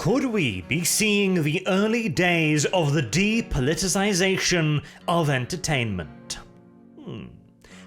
Could we be seeing the early days of the de-politicization of entertainment?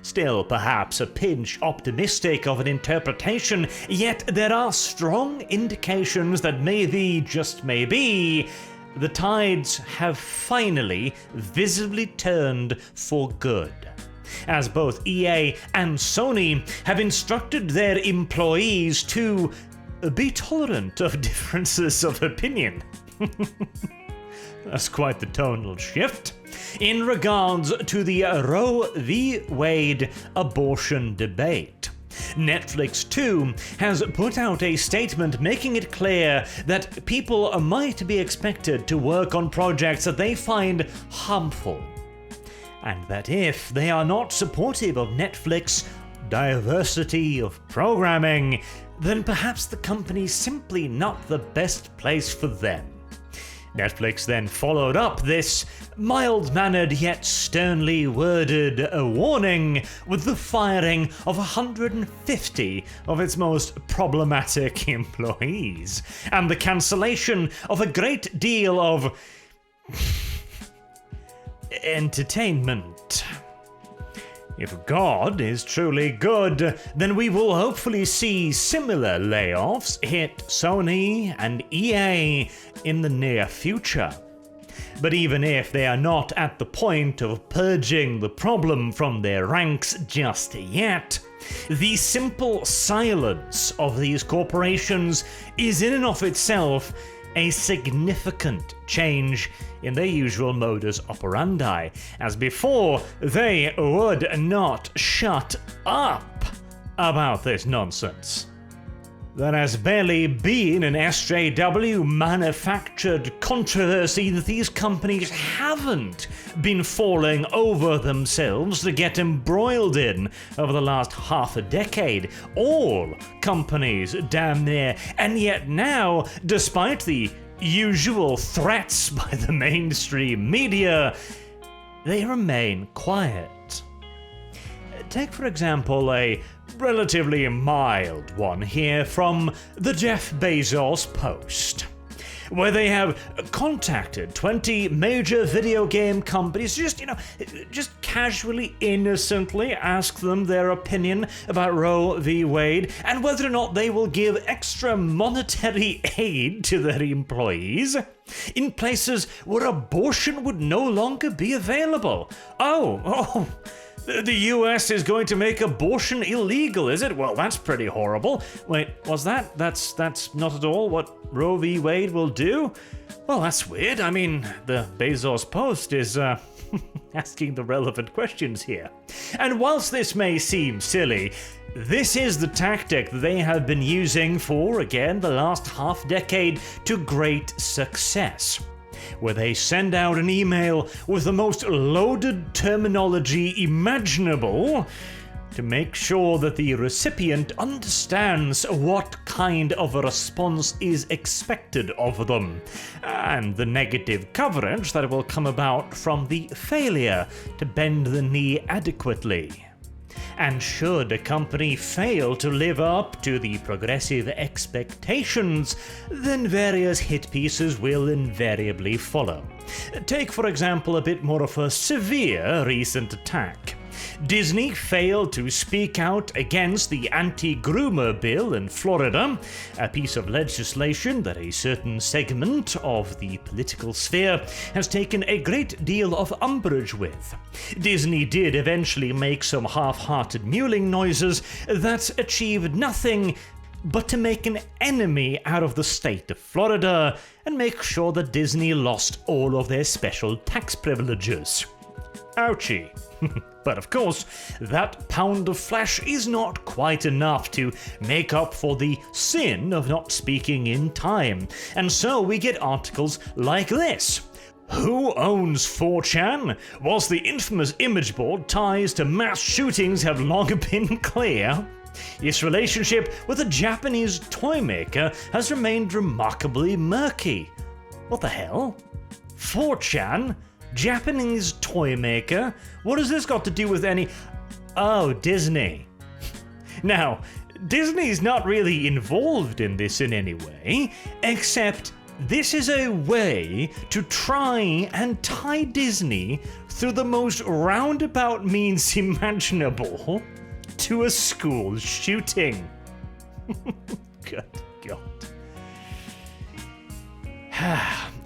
Still perhaps a pinch optimistic of an interpretation, yet there are strong indications that maybe, just maybe, the tides have finally visibly turned for good, as both EA and Sony have instructed their employees to be tolerant of differences of opinion. That's quite the tonal shift. In regards to the Roe v. Wade abortion debate, Netflix too has put out a statement making it clear that people might be expected to work on projects that they find harmful, and that if they are not supportive of Netflix diversity of programming, then perhaps the company's simply not the best place for them. Netflix then followed up this mild-mannered yet sternly worded warning with the firing of 150 of its most problematic employees, and the cancellation of a great deal of entertainment. If God is truly good, then we will hopefully see similar layoffs hit Sony and EA in the near future. But even if they are not at the point of purging the problem from their ranks just yet, the simple silence of these corporations is in and of itself a significant change in their usual modus operandi, as before they would not shut up about this nonsense. There has barely been an SJW manufactured controversy that these companies haven't been falling over themselves to get embroiled in over the last half a decade. All companies damn near, and yet now, despite the usual threats by the mainstream media, they remain quiet. Take, for example, a relatively mild one here from the Jeff Bezos Post, where they have contacted 20 major video game companies, just casually, innocently ask them their opinion about Roe v. Wade and whether or not they will give extra monetary aid to their employees in places where abortion would no longer be available. The US is going to make abortion illegal, is it? Well, that's pretty horrible. Wait, was that? That's not at all what Roe v. Wade will do? Well, that's weird. I mean, the Bezos Post is asking the relevant questions here. And whilst this may seem silly, this is the tactic they have been using for, again, the last half decade to great success, where they send out an email with the most loaded terminology imaginable to make sure that the recipient understands what kind of a response is expected of them, and the negative coverage that will come about from the failure to bend the knee adequately. And should a company fail to live up to the progressive expectations, then various hit pieces will invariably follow. Take, for example, a bit more of a severe recent attack. Disney failed to speak out against the anti-groomer bill in Florida, a piece of legislation that a certain segment of the political sphere has taken a great deal of umbrage with. Disney did eventually make some half-hearted mewling noises that achieved nothing but to make an enemy out of the state of Florida and make sure that Disney lost all of their special tax privileges. Ouchie. But of course, that pound of flesh is not quite enough to make up for the sin of not speaking in time. And so we get articles like this. Who owns 4chan? Whilst the infamous image board ties to mass shootings have long been clear, its relationship with a Japanese toy maker has remained remarkably murky. What the hell? 4chan? Japanese toy maker? What has this got to do with any... Oh, Disney. Now, Disney's not really involved in this in any way, except This is a way to try and tie Disney through the most roundabout means imaginable to a school shooting. Good God.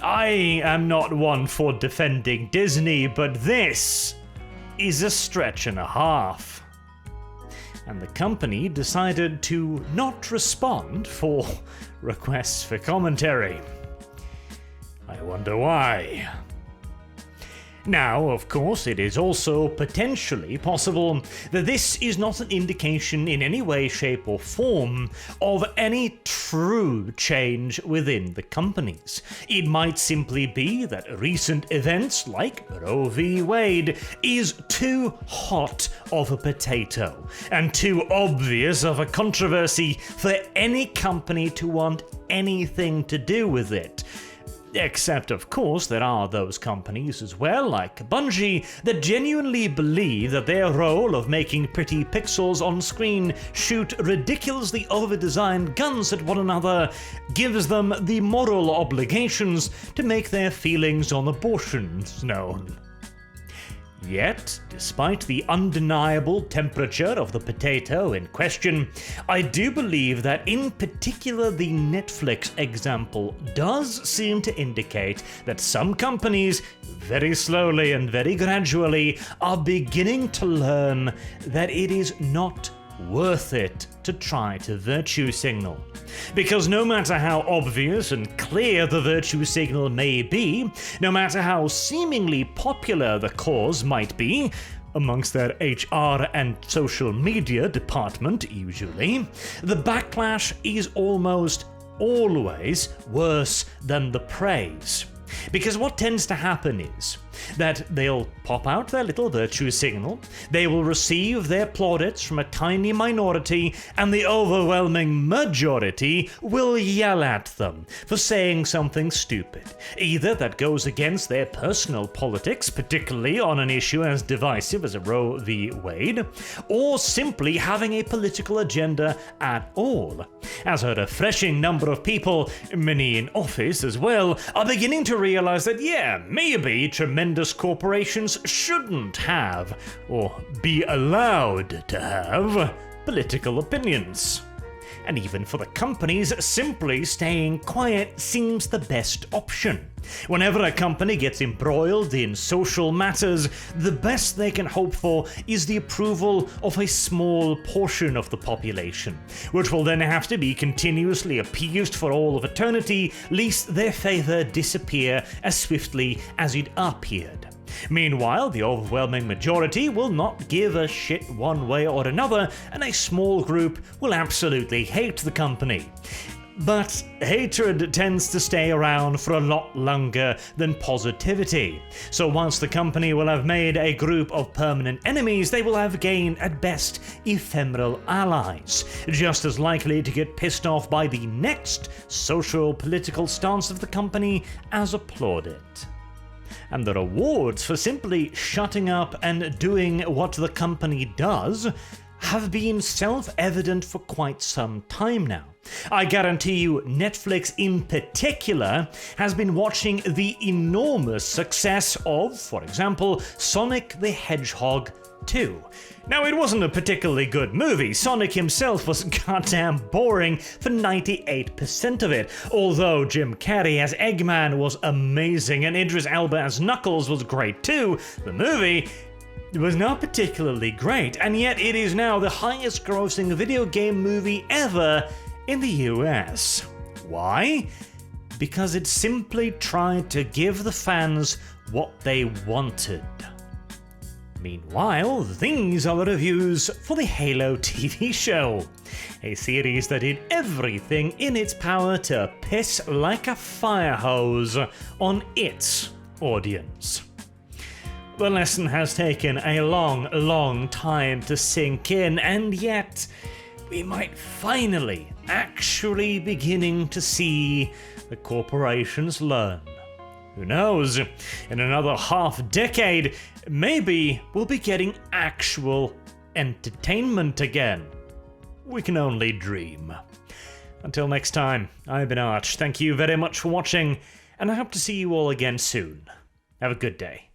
I am not one for defending Disney, but this is a stretch and a half. And the company decided to not respond for requests for commentary. I wonder why. Now, of course, it is also potentially possible that this is not an indication in any way, shape, or form of any true change within the companies. It might simply be that recent events like Roe v. Wade is too hot of a potato and too obvious of a controversy for any company to want anything to do with it. Except, of course, there are those companies as well, like Bungie, that genuinely believe that their role of making pretty pixels on screen shoot ridiculously over-designed guns at one another gives them the moral obligations to make their feelings on abortions known. Yet, despite the undeniable temperature of the potato in question, I do believe that in particular the Netflix example does seem to indicate that some companies, very slowly and very gradually, are beginning to learn that it is not worth it to try to virtue signal. Because no matter how obvious and clear the virtue signal may be, no matter how seemingly popular the cause might be, amongst their HR and social media department usually, the backlash is almost always worse than the praise. Because what tends to happen is that they'll pop out their little virtue signal, they will receive their plaudits from a tiny minority, and the overwhelming majority will yell at them for saying something stupid, either that goes against their personal politics, particularly on an issue as divisive as Roe v. Wade, or simply having a political agenda at all. As a refreshing number of people, many in office as well, are beginning to realize that, maybe tremendous corporations shouldn't have, or be allowed to have, political opinions. And even for the companies, simply staying quiet seems the best option. Whenever a company gets embroiled in social matters, the best they can hope for is the approval of a small portion of the population, which will then have to be continuously appeased for all of eternity, lest their favor disappear as swiftly as it appeared. Meanwhile, the overwhelming majority will not give a shit one way or another, and a small group will absolutely hate the company. But hatred tends to stay around for a lot longer than positivity. So once the company will have made a group of permanent enemies, they will have gained at best ephemeral allies, just as likely to get pissed off by the next social-political stance of the company as applauded. And the rewards for simply shutting up and doing what the company does have been self-evident for quite some time now. I guarantee you Netflix in particular has been watching the enormous success of, for example, Sonic the Hedgehog 2. Now, it wasn't a particularly good movie. Sonic himself was goddamn boring for 98% of it, although Jim Carrey as Eggman was amazing and Idris Elba as Knuckles was great too. The movie was not particularly great, and yet it is now the highest grossing video game movie ever in the US. Why? Because it simply tried to give the fans what they wanted. Meanwhile, these are the reviews for the Halo TV show, a series that did everything in its power to piss like a fire hose on its audience. The lesson has taken a long time to sink in, and yet we might finally actually beginning to see the corporations learn. Who knows, in another half-decade, maybe we'll be getting actual entertainment again. We can only dream. Until next time, I've been Arch. Thank you very much for watching, and I hope to see you all again soon. Have a good day.